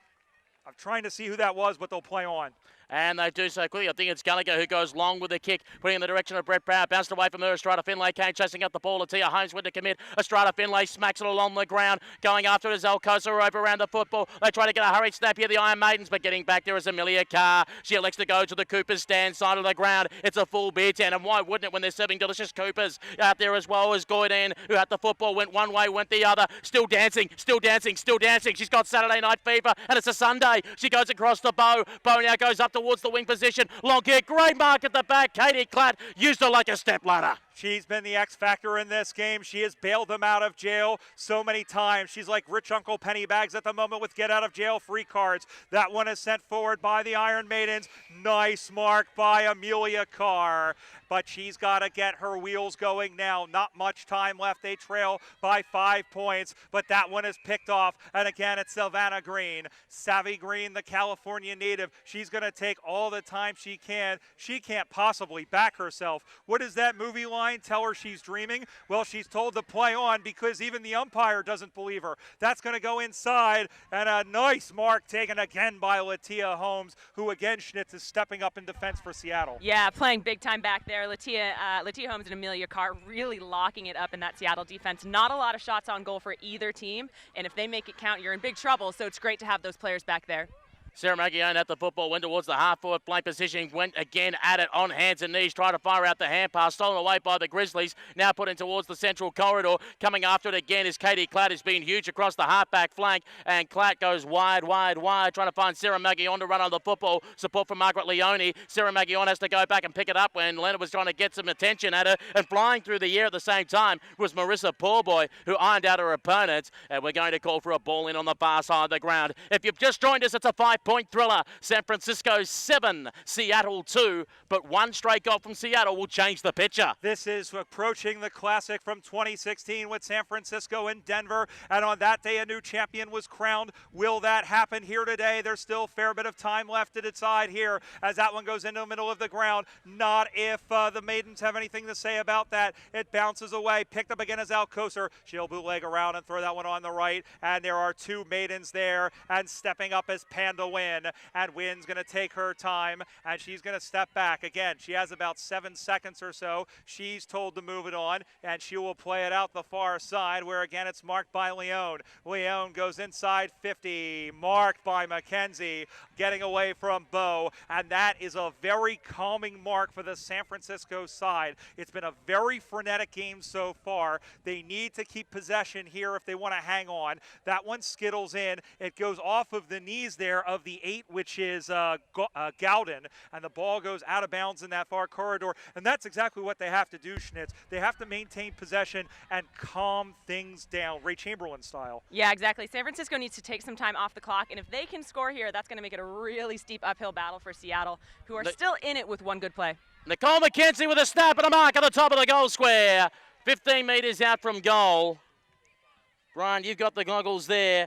trying to see who that was, but they'll play on. And they do so quickly. I think it's Gallagher who goes long with the kick, putting in the direction of Brett Brown. Bounced away from her. Estrada Finlay came chasing up the ball. Latia Holmes went to commit. Estrada Finlay smacks it along the ground. Going after it is Alcocer over around the football. They try to get a hurried snap here, the Iron Maidens, but getting back there is Amelia Carr. She elects to go to the Cooper's stand side of the ground. It's a full beer tent, and why wouldn't it when they're serving delicious Coopers out there as well as Goyden, who had the football, went one way, went the other. Still dancing, still dancing, still dancing. She's got Saturday night fever, and it's a Sunday. She goes across to Bo. Bo now goes up towards the wing position. Long kick, great mark at the back. Katie Klatt used her like a step ladder. She's been the X factor in this game. She has bailed them out of jail so many times. She's like rich Uncle Pennybags at the moment with get out of jail free cards. That one is sent forward by the Iron Maidens. Nice mark by Amelia Carr. But she's got to get her wheels going now. Not much time left. They trail by 5 points, but that one is picked off. And again, it's Savannah Green. Savvy Green, the California native. She's going to take all the time she can. She can't possibly back herself. What is that movie line? sideline, tell her she's dreaming. Well, she's told to play on because even the umpire doesn't believe her. That's going to go inside, and a nice mark taken again by Lydia Holmes, who again, Schnitz, is stepping up in defense for Seattle. Yeah, playing big time back there. Lydia Holmes and Amelia Carr really locking it up in that Seattle defense. Not a lot of shots on goal for either team, and if they make it count, you're in big trouble, so it's great to have those players back there. Sarah Maguione at the football, went towards the half-forward flank position, went again at it on hands and knees, tried to fire out the hand pass, stolen away by the Grizzlies, now put in towards the central corridor. Coming after it again is Katie Klatt, who's been huge across the half-back flank, and Klatt goes wide, trying to find Sarah Maguione to run on the football. Support from Margaret Leone. Sarah Maguione has to go back and pick it up when Leonard was trying to get some attention at her, and flying through the air at the same time was Marissa Poorboy, who ironed out her opponent, and we're going to call for a ball in on the far side of the ground. If you've just joined us, it's a 5-point thriller. San Francisco 7, Seattle 2, but one straight goal from Seattle will change the picture. This is approaching the classic from 2016 with San Francisco and Denver, and on that day a new champion was crowned. Will that happen here today? There's still a fair bit of time left to decide here as that one goes into the middle of the ground. Not if the Maidens have anything to say about that. It bounces away, picked up again as Alcocer. She'll bootleg around and throw that one on the right, and there are two Maidens there, and stepping up is Panda Wynn. And Wynn's going to take her time, and she's going to step back. Again, she has about 7 seconds or so. She's told to move it on, and she will play it out the far side, where again it's marked by Leone. Leone goes inside 50, marked by Mackenzie, getting away from Bow, and that is a very calming mark for the San Francisco side. It's been a very frenetic game so far. They need to keep possession here if they want to hang on. That one skittles in. It goes off of the knees there of the 8, which is Gowden, and the ball goes out of bounds in that far corridor, and that's exactly what they have to do, Schnitz. They have to maintain possession and calm things down, Ray Chamberlain style. Yeah, exactly. San Francisco needs to take some time off the clock, and if they can score here, that's going to make it a really steep uphill battle for Seattle, who are still in it with one good play. Nicole McKenzie with a snap and a mark at the top of the goal square. 15 metres out from goal. Brian, you've got the goggles there.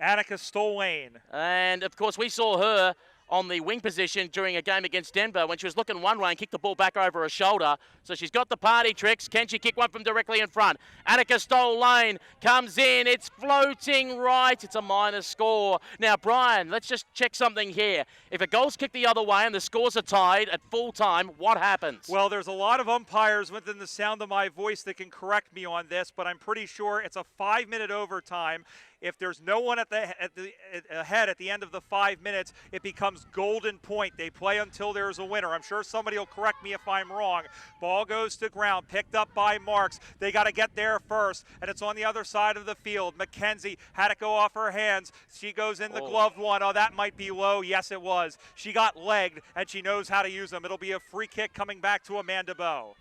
Annika Stolane. And, of course, we saw her on the wing position during a game against Denver when she was looking one way and kicked the ball back over her shoulder. So she's got the party tricks. Can she kick one from directly in front? Annika Stolane comes in. It's floating right. It's a minor score. Now, Brian, let's just check something here. If a goal's kicked the other way and the scores are tied at full time, what happens? Well, there's a lot of umpires within the sound of my voice that can correct me on this, but I'm pretty sure it's a 5-minute overtime. If there's no one ahead at the end of the 5 minutes, it becomes golden point. They play until there's a winner. I'm sure somebody will correct me if I'm wrong. Ball goes to ground, picked up by Marks. They got to get there first, and it's on the other side of the field. Mackenzie had it go off her hands. She goes in the gloved one. Oh, that might be low. Yes, it was. She got legged, and she knows how to use them. It'll be a free kick coming back to Amanda Bow.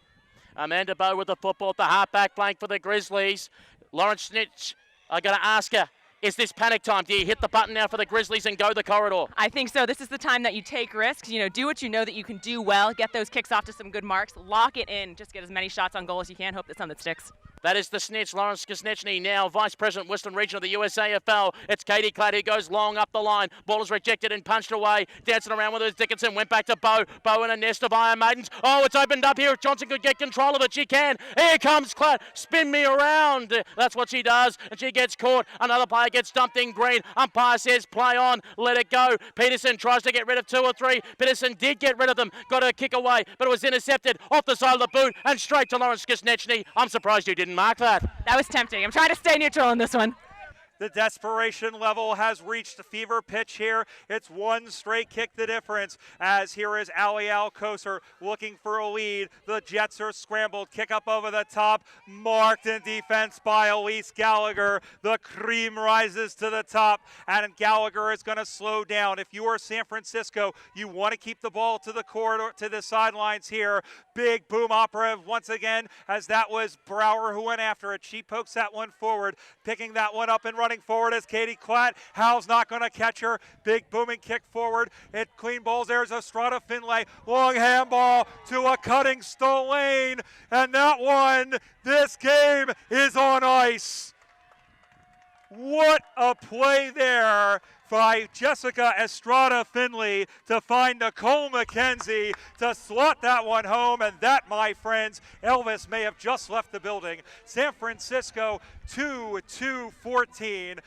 Amanda Bow with the football at the half-back flank for the Grizzlies. Lawrence Snitch, I got to ask her, is this panic time? Do you hit the button now for the Grizzlies and go the corridor? I think so. This is the time that you take risks. You know, do what you know that you can do well. Get those kicks off to some good marks. Lock it in. Just get as many shots on goal as you can. Hope that something sticks. That is the Snitch, Lawrence Kisnechny, now Vice President, Western Region of the USAFL. It's Katie Klatt who goes long up the line. Ball is rejected and punched away. Dancing around with it, Dickinson went back to Bow. Bow in a nest of Iron Maidens. Oh, it's opened up here. If Johnson could get control of it, she can. Here comes Klatt. Spin me around. That's what she does, and she gets caught. Another player gets dumped in green. Umpire says play on, let it go. Peterson tries to get rid of 2 or 3. Peterson did get rid of them. Got her kick away, but it was intercepted off the side of the boot and straight to Lawrence Kisnechny. I'm surprised you didn't mark that. That was tempting. I'm trying to stay neutral in this one. The desperation level has reached a fever pitch here. It's one straight kick the difference, as here is Ali Alcocer looking for a lead. The Jets are scrambled. Kick up over the top. Marked in defense by Elise Gallagher. The cream rises to the top, and Gallagher is going to slow down. If you are San Francisco, you want to keep the ball to the corridor, to the sidelines here. Big boom opera once again, as that was Brower who went after it. She pokes that one forward, picking that one up and running forward as Katie Klatt. Hal's not going to catch her. Big booming kick forward. It clean balls. There's Estrada Finlay. Long handball to a cutting Stolane. And that one, this game is on ice. What a play there by Jessica Estrada Finley to find Nicole McKenzie to slot that one home. And that, my friends, Elvis may have just left the building. San Francisco 2-2-14.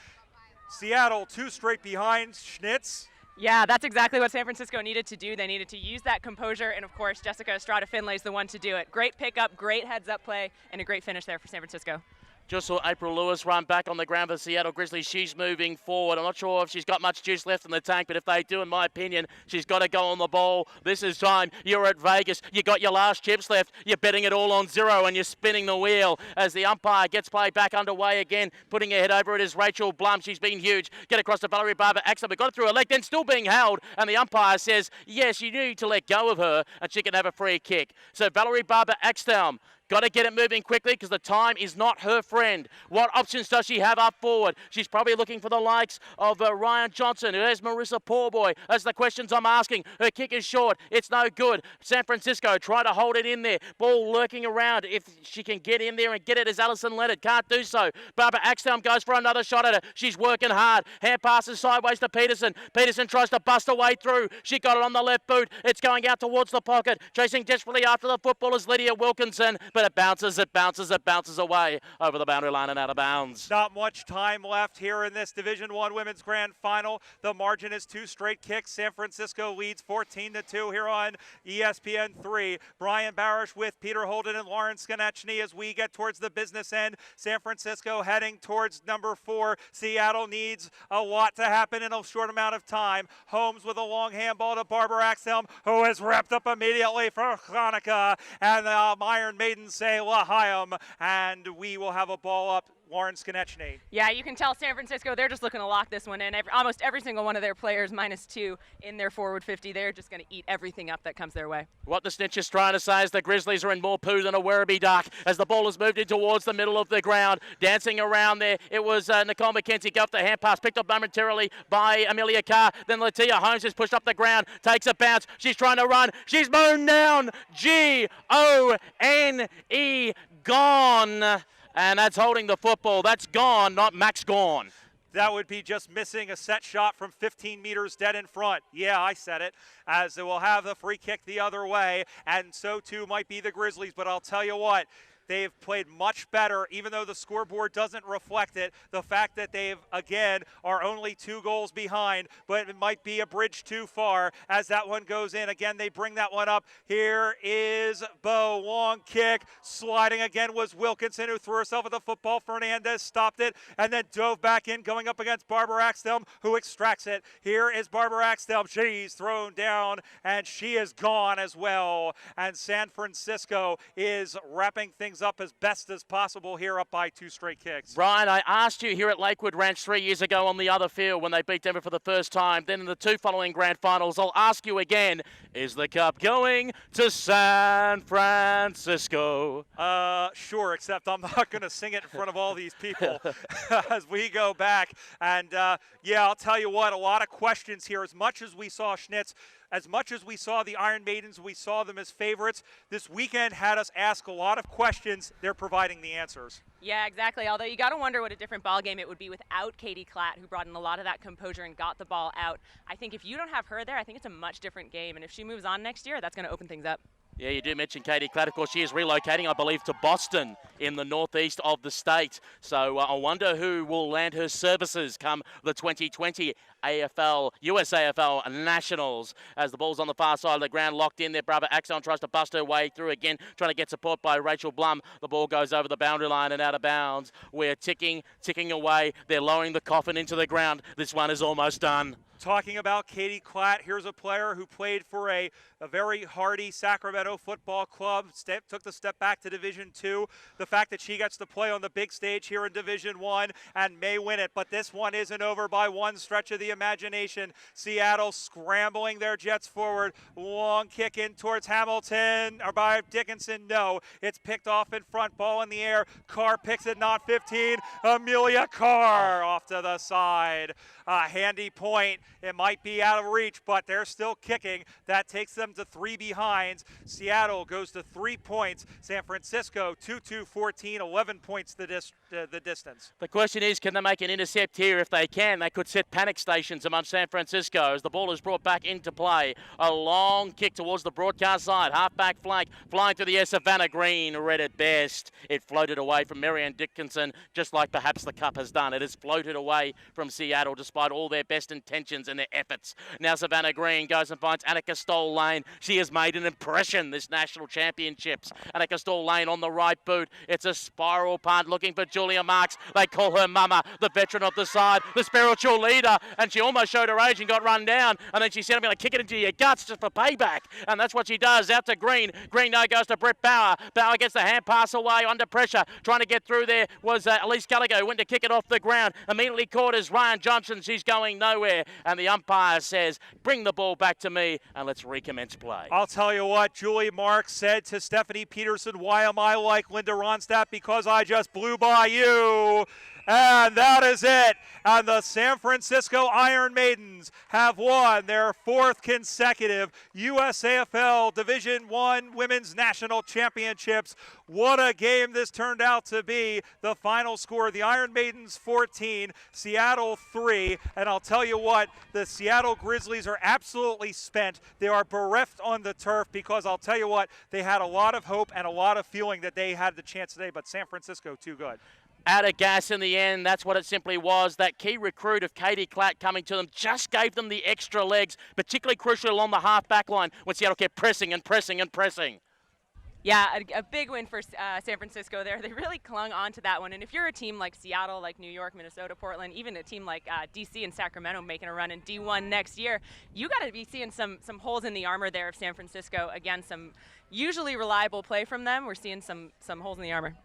Seattle 2 straight behind. Schnitz. Yeah, that's exactly what San Francisco needed to do. They needed to use that composure, and of course, Jessica Estrada Finley is the one to do it. Great pickup, great heads-up play, and a great finish there for San Francisco. Just saw April Lewis run back on the ground for the Seattle Grizzlies. She's moving forward. I'm not sure if she's got much juice left in the tank, but if they do, in my opinion, she's got to go on the ball. This is time. You're at Vegas. You got your last chips left. You're betting it all on 0, and you're spinning the wheel as the umpire gets play back underway again. Putting her head over it is Rachel Blum. She's been huge. Get across to Valerie Barber-Axel, but got it through her leg, then still being held, and the umpire says, yes, you need to let go of her, and she can have a free kick. So Valerie Barber-Axel, got to get it moving quickly because the time is not her friend. What options does she have up forward? She's probably looking for the likes of Ryan Johnson. There's Marissa Poorboy. That's the questions I'm asking. Her kick is short. It's no good. San Francisco try to hold it in there. Ball lurking around. If she can get in there and get it as Alison Leonard. Can't do so. Barbara Axthelm goes for another shot at her. She's working hard. Hand passes sideways to Peterson. Peterson tries to bust her way through. She got it on the left boot. It's going out towards the pocket. Chasing desperately after the football is Lydia Wilkinson. But it bounces away over the boundary line and out of bounds. Not much time left here in this Division I Women's Grand Final. The margin is 2 straight kicks. San Francisco leads 14-2 here on ESPN3. Brian Barish with Peter Holden and Lauren Skonechny as we get towards the business end. San Francisco heading towards number 4. Seattle needs a lot to happen in a short amount of time. Holmes with a long handball to Barbara Axthelm, who is wrapped up immediately for Hanukkah. And the Iron Maidens say L'Chaim, and we will have a ball up. Lauren Skonechny. Yeah, you can tell San Francisco, they're just looking to lock this one in. Almost every single one of their players -2 in their forward 50. They're just going to eat everything up that comes their way. What the snitch is trying to say is the Grizzlies are in more poo than a Werribee duck as the ball is moved in towards the middle of the ground. Dancing around there, it was Nicole McKenzie. Go up the hand pass, picked up momentarily by Amelia Carr. Then Latia Holmes is pushed up the ground, takes a bounce. She's trying to run. She's mown down. G-O-N-E, gone. And that's holding the football. That's gone, not Max gone. That would be just missing a set shot from 15 meters dead in front. Yeah, I said it. As it will have the free kick the other way, and so too might be the Grizzlies. But I'll tell you what, they've played much better, even though the scoreboard doesn't reflect it. The fact that they've, again, are only 2 goals behind, but it might be a bridge too far as that one goes in. Again, they bring that one up. Here is Bo. Long kick. Sliding again was Wilkinson, who threw herself at the football. Fernandez stopped it and then dove back in, going up against Barbara Axthelm, who extracts it. Here is Barbara Axthelm. She's thrown down, and she is gone as well. And San Francisco is wrapping things up as best as possible here, up by 2 straight kicks. Brian, I asked you here at Lakewood Ranch 3 years ago on the other field when they beat Denver for the first time, then in the 2 following grand finals. I'll ask you again, is the cup going to San Francisco? Sure, except I'm not going to sing it in front of all these people as we go back. And yeah, I'll tell you what, a lot of questions here. As much as we saw Schnitz, as much as we saw the Iron Maidens, we saw them as favorites. This weekend had us ask a lot of questions. They're providing the answers. Yeah, exactly. Although you got to wonder what a different ball game it would be without Katie Klatt, who brought in a lot of that composure and got the ball out. I think if you don't have her there, I think it's a much different game. And if she moves on next year, that's going to open things up. Yeah, you do mention Katie Klatt. Of course, she is relocating, I believe, to Boston in the northeast of the state. So I wonder who will land her services come the 2020 USAFL Nationals. As the ball's on the far side of the ground, locked in there. Barbara Axon tries to bust her way through again, trying to get support by Rachel Blum. The ball goes over the boundary line and out of bounds. We're ticking away. They're lowering the coffin into the ground. This one is almost done. Talking about Katie Klatt, here's a player who played for a very hardy Sacramento football club, took the step back to Division II. The fact that she gets to play on the big stage here in Division I and may win it, but this one isn't over by one stretch of the imagination. Seattle scrambling their Jets forward. Long kick in towards Hamilton, or by Dickinson. No, it's picked off in front, ball in the air. Carr picks it, not 15. Amelia Carr off to the side. A handy point It might be out of reach, but they're still kicking. That takes them to 3 behinds. Seattle goes to 3 points. San Francisco 2-2-14, 11 points the distance. The question is, can they make an intercept here? If they can, they could set panic stations among San Francisco as the ball is brought back into play. A long kick towards the broadcast side. Half-back flank, flying through the air. Savannah Green read it best. It floated away from Marianne Dickinson, just like perhaps the Cup has done. It has floated away from Seattle despite all their best intentions and their efforts. Now Savannah Green goes and finds Annika Stoll-Lane. She has made an impression this National Championships. Annika Stoll-Lane on the right boot. It's a spiral punt looking for Julia Marks. They call her Mama, the veteran of the side, the spiritual leader, and she almost showed her age and got run down, and then she said, I'm going to kick it into your guts just for payback, and that's what she does. Out to Green. Green now goes to Brett Bauer. Bauer gets the hand pass away under pressure. Trying to get through there was Elise Gallagher, who went to kick it off the ground. Immediately caught is Ryan Johnson. She's going nowhere, and the umpire says, bring the ball back to me, and let's recommence play. I'll tell you what, Julie Marks said to Stephanie Peterson, why am I like Linda Ronstadt? Because I just blew by you. And that is it. And the San Francisco Iron Maidens have won their 4th consecutive USAFL Division I Women's National Championships. What a game this turned out to be. The final score, the Iron Maidens 14, Seattle 3. And I'll tell you what, the Seattle Grizzlies are absolutely spent. They are bereft on the turf because I'll tell you what, they had a lot of hope and a lot of feeling that they had the chance today, but San Francisco too good. Out of gas in the end, that's what it simply was. That key recruit of Katie Klatt coming to them just gave them the extra legs, particularly crucial along the half-back line when Seattle kept pressing and pressing and pressing. Yeah, a big win for San Francisco there. They really clung on to that one. And if you're a team like Seattle, like New York, Minnesota, Portland, even a team like DC and Sacramento making a run in D1 next year, you got to be seeing some holes in the armor there of San Francisco. Again, some usually reliable play from them. We're seeing some holes in the armor.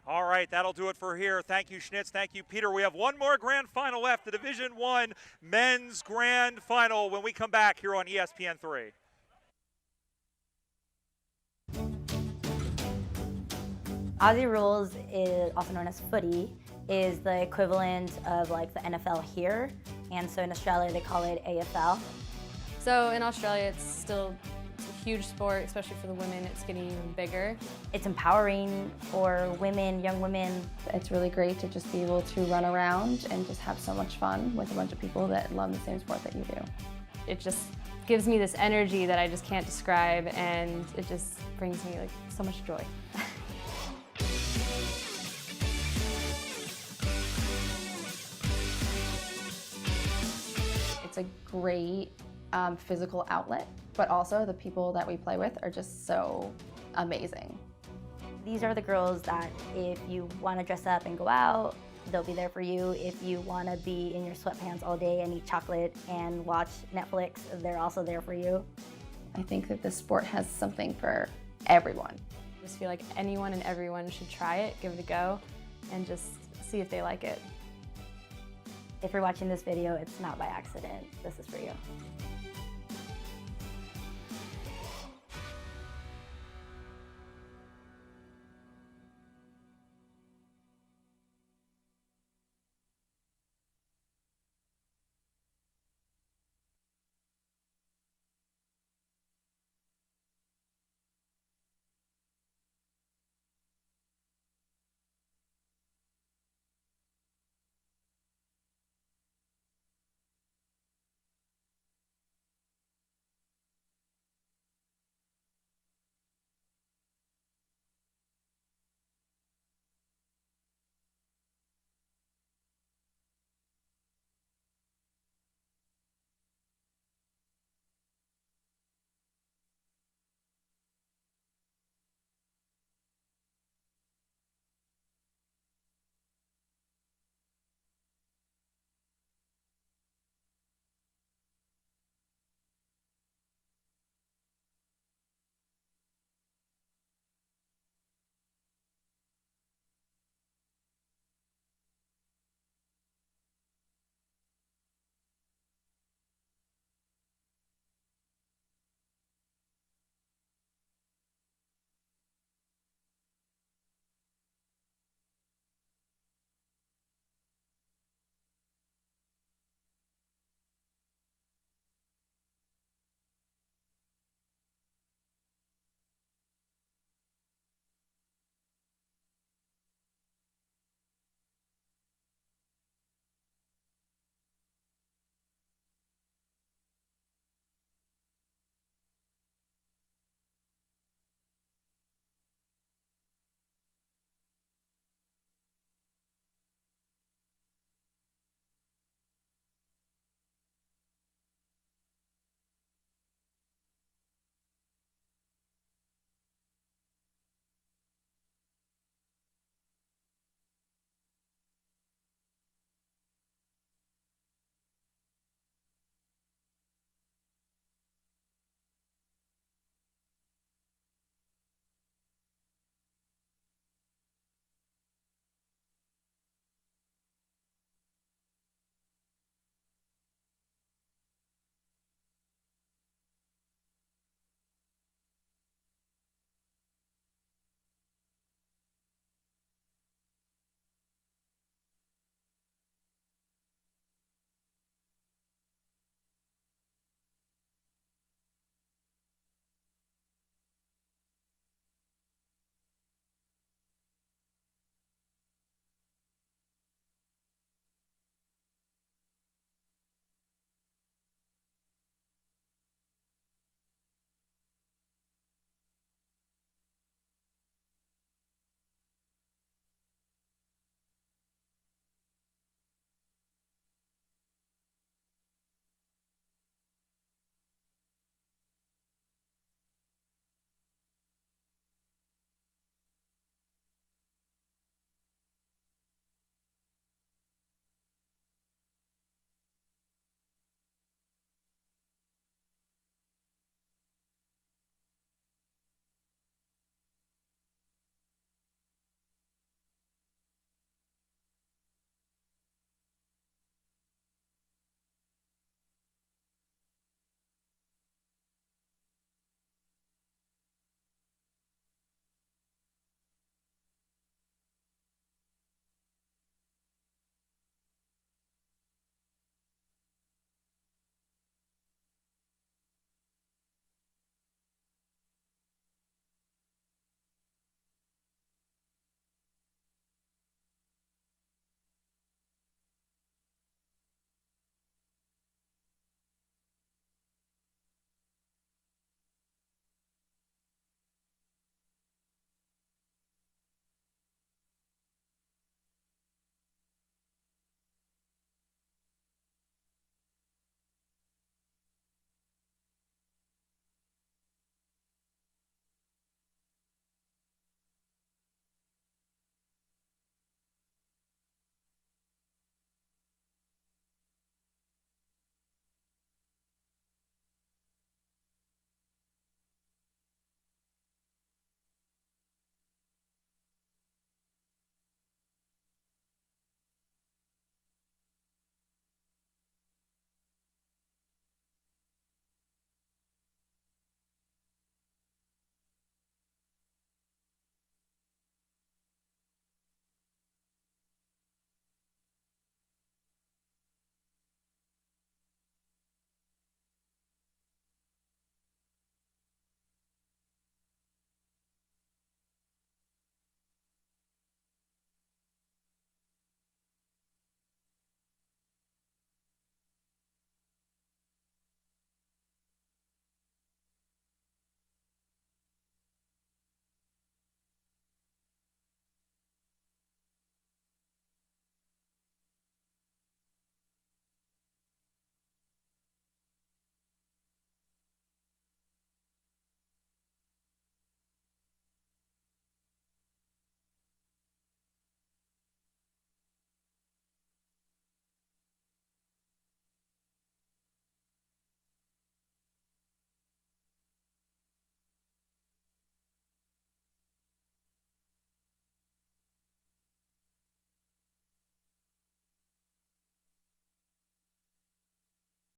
All right, that'll do it for here. Thank you, Schnitz. Thank you, Peter. We have one more grand final left, the Division I Men's Grand Final, when we come back here on ESPN3. Aussie rules, is also known as footy, is the equivalent of like the NFL here, and so in Australia they call it AFL. So in Australia it's a huge sport, especially for the women. It's getting even bigger. It's empowering for women, young women. It's really great to just be able to run around and just have so much fun with a bunch of people that love the same sport that you do. It just gives me this energy that I just can't describe, and it just brings me like so much joy. It's a great physical outlet, but also the people that we play with are just so amazing. These are the girls that if you want to dress up and go out, they'll be there for you. If you want to be in your sweatpants all day and eat chocolate and watch Netflix, they're also there for you. I think that this sport has something for everyone. I just feel like anyone and everyone should try it, give it a go, and just see if they like it. If you're watching this video, it's not by accident. This is for you.